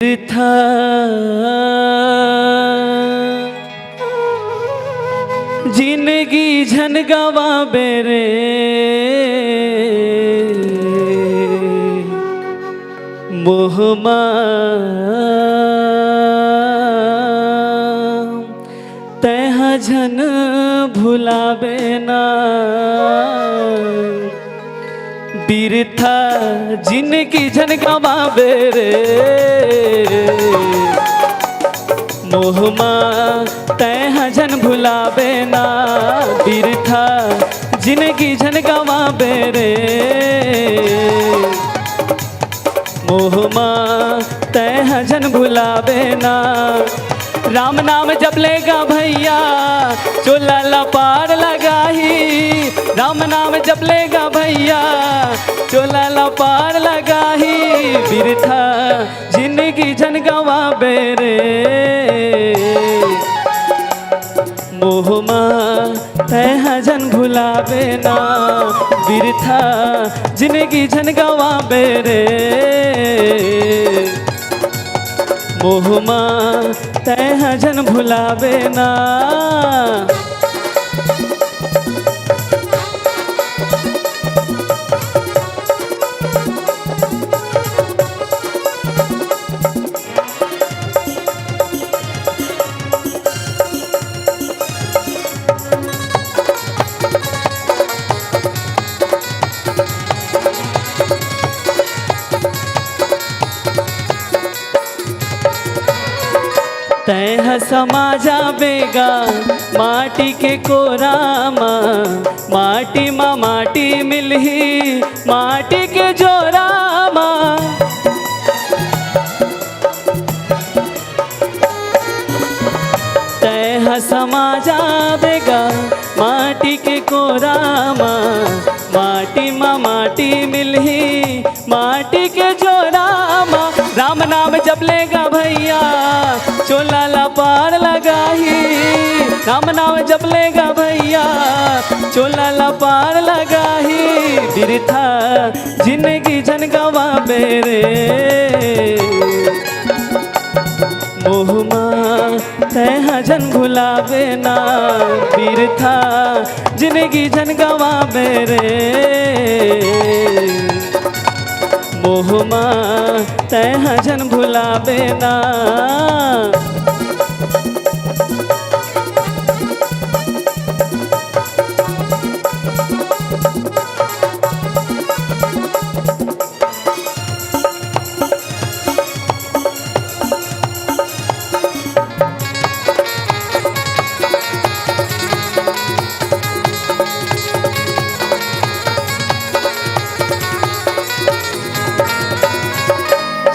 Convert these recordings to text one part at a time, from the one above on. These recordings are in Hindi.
था जिंदगी झन गवा बेरे मोहमा तह झन भुलावे ना बिरथा जिनकी झन गवावे रे मोहमा तह झन भुलावे ना बिरथा जिनकी झन गवावे रे मोहमा तह झन भुलावे ना राम नाम जप लेगा भैया चोला लपार लगाही राम नाम जप लेगा भैया चोला लपार लगाही बिरथा जिंदगी झन गवावे रे मोहमा तह झन भुलावे ना बिरथा जिंदगी झन गवावे रे मोहमा तह झन भुलावे ना। तह समाजा बेगा माटी के कोरामा माटी मा माटी मिलही माटी के जोरामा तह समाजा बेगा माटी के कोरामा माटी मा माटी मिलही माटी के जोरामा राम नाम जप लेगा भैया चोला लपार लगाही राम नाम जप लेगा भैया चोला लपार लगाही बिरथा जिंदगी झन गवावे रे मोहमा तह झन भुलावे ना बिरथा जिंदगी झन गवावे रे मोहमा तह झन भुलावे ना।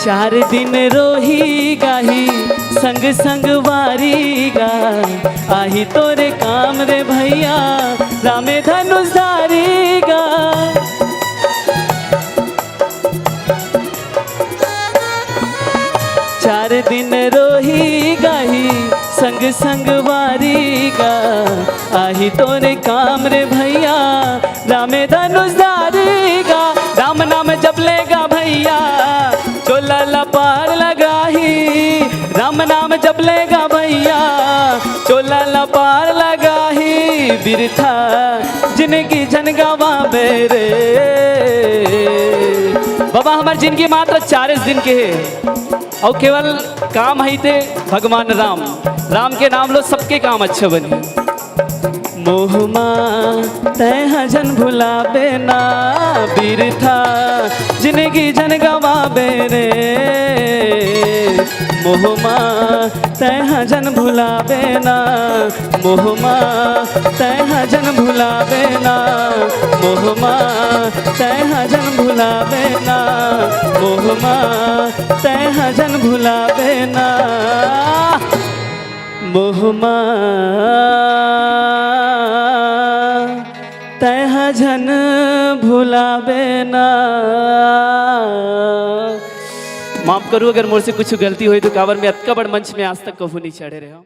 चार दिन रोही गाही संग संग वारी गा आही तोरे काम रे भैया रामे धनुषधारी गा चार दिन रोही गाही संग संग वारी गा आही तोरे काम रे भैया रामे धनुषधारी गा राम नाम जप लेगा भैया चोला लपार लगाही राम नाम जप लेगा भैया चोला लपार लगाही बिरथा जिनकी झन गवावे रे बाबा हमार जिनकी मात्र 40 दिन के है और केवल काम है थे भगवान राम राम के नाम लो सबके काम अच्छे बने मोहमा तह झन भुलावे ना बिरथा जिंदगी झन गवावे रे मोहमा तह झन भुलावे ना मोहमा तह झन भुलावे ना मोहमा तह झन भुलावे ना मोहमा तह झन भुलावे ना मोहमा तह झन भुलावे ना। माफ करूँ अगर मोर से कुछ गलती हुई तो कावर में अतका बड़ मंच में आज तक कभू नहीं चढ़े रहे हो।